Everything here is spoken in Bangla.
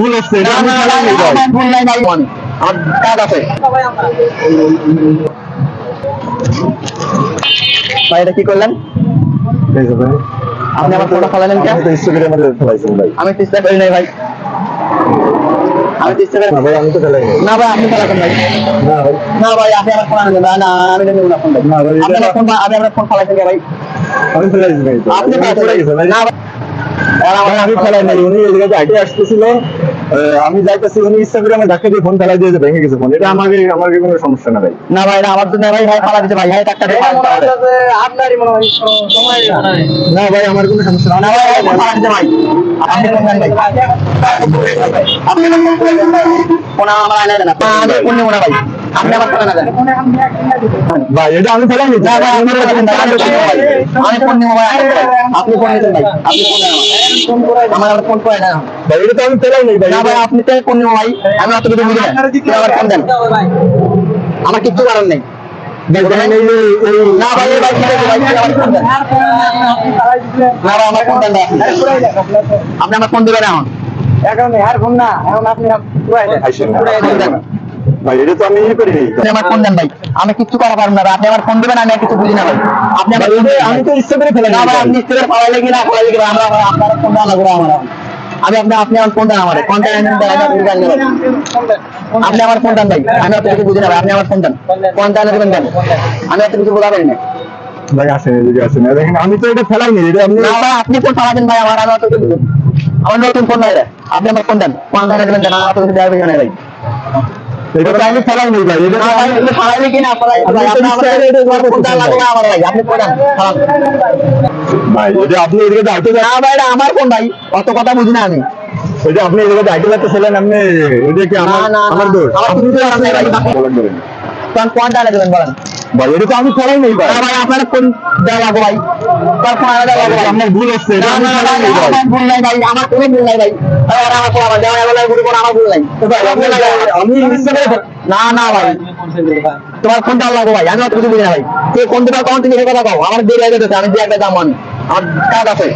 ভুল হচ্ছে এটা আমি চালাই নাই ভাই। ভুল নাই ভাই, আমার কাজ আছে ভাই। এটা কি করলেন এই যে ভাই, আপনি? আমার ফোনটা ফেলালেন কেন? আমি তো ইনস্টাগ্রামে ফেলাইছেন ভাই। আমি চেষ্টা করি নাই ভাই, আমি চেষ্টা করি না ভাই, আমি তো ফেলাই নাই। না ভাই। আপনি ফেলাতেন ভাই? না ভাই, না ভাই, আপনি আমার ফোন আনেন না, না আমি নেব না ফোন ভাই। না ভাই, আপনি আমার ফোন, আমি আপনার ফোন ফেলাইছেন কে ভাই? আমি ফেলাইছি ভাই। আপনি ফেলাইছেন ভাই? না ভাই, ভাই, আমি ফেলাই নাই। উনি এই জায়গায় আইডি আসতেছিল, আমি যাইতেছি, উনি ইনস্টাগ্রামে ধাক্কা দিয়ে ফোন ফেলাই দিয়ে ভেঙে গেছে ফোন। এটা আমাকে কোনো সমস্যা না ভাই। না ভাই, না আমার জন্য ভাই, ভাই ফালা দিতে ভাই, ভাই টাকা দিয়ে আপনারই মনে হয় সময় না ভাই, আমার কোনো সমস্যা না ভাই, ভাই ফালা দিতে ভাই। আপনি ফোন দেন ভাই, আপনি ফোন আমার আনে দেন। আমি ফোন নেব না ভাই, আপনি আমার ফোন আনে দেন ভাই। এটা আমি ফেলাই নাই। না ভাই, আমি ফোন নেব ভাই, আমি ফোন নেব ভাই, আপনি ফোন নেবেন ভাই, আপনি ফোন নেন আমার ফোন করে না ভাই, এটা তো আমি ফেলাই নাই ভাই। না ভাই, আপনি তো ফোন নেব ভাই, আমি অত কিছু বুঝি না, আবার ফোন দেন, আমার কিচ্ছু করার নেই। ভাই, দেখেন এই যে- এই- না ভাই, ভাই ঠিক আছে ভাই, আমার ফোন দেন। না ভাই, আমার ফোন দেন ভাই, আপনি আমার ফোন দিবেন এখন। এখন আর ফোন না, এখন আপনি আইসেন। ফোন দেন। ভাই, এটা তো আমি করি নাই। আপনি আমার ফোন দেন ভাই, আমি কিচ্ছু করা পারবো না ভাই, আপনি আমার ফোন দিবেন, আমি আর কিছু বুঝি না ভাই, আপনি আমার ভাই, ফোন দেন। আমি তো ইচ্ছা করে ফেলাই না নাই ভাই, ভাই। আপনি স্কুলের পাওয়াই লাগি না পাওয়াই লাগি আমরা আপনার ফোন দেওয়া লাগবে আমার। আমি আপনি আমার ফোন দেন, আমার ফোন দেন, আপনি আমার ফোন দেন ভাই, আমি অত কিছু বুঝি না ভাই, আপনি আমার ফোন দেন, ফোন দেন দেবেন দেন, আমি অত কিছু বোঝা পারি না। ভাই, আসেন এদিকে আসেন। দেখেন আমি তো এটা ফেলাই নাই। এটা আপনি না ভাই, আপনি ফোন চালাবেন ভাই, আমার আমি অত কিছু আমার নতুন ফোন নাই রে, আপনি আমার ফোন দেন, ফোন দেন দেবেন দেন, আমার অত কিছু দেওয়া না ভাই। এটা তো আমি ফেলাই নাই ভাই। এটা না তো ভাই, আমি- আপনি ফালাইলে কি না ফালাই ভাই, আপনি আমার ফোন দেওয়া লাগবে আমার ভাই, আপনি ফোন দেন খারাপ। ভাই, এটা আপনি এদিকে দাঁড়াতে না ভাই, এটা আমার ফোন ভাই, অত কথা বুঝি না আমি। এটা আপনি এদিকে দাঁড়াতে যাচ্ছিলেন, আপনি এটা কি আমার না, না, আমার দোষ? আমার আপনি কিছু তো করার নাই ভাই। বলেন বলেন। তখন ফোন দেওয়া দেবেন বলেন। ভাই, এটা তো আমি ফেলাই নাই ভাই। না ভাই, আপনার ফোন দেওয়া লাগবে ভাই, তার ফোন দেওয়া লাগবে ভাই। আপনার ভুল হচ্ছে। এটা না আমি না ফেলাই ভাই, নাই ভাই। আমার ভুল নাই ভাই, আমার কোনো ভুল নাই ভাই, আর আমার ফোন আমার দেওয়া লাগবে গুরু কোন আমার ভুল নাই। আমি ইচ্ছা করে না না ভাই, তোমার ফোন দেওয়া লাগবে ভাই, আমি অত কিছু বুঝি না ভাই, তুই কোন দিন কখন তুমি কথা কও, আমার দেরি হয়ে যেতেছে, আমি দিয়ে একটা দাম আনি, আমার কাজ আছে।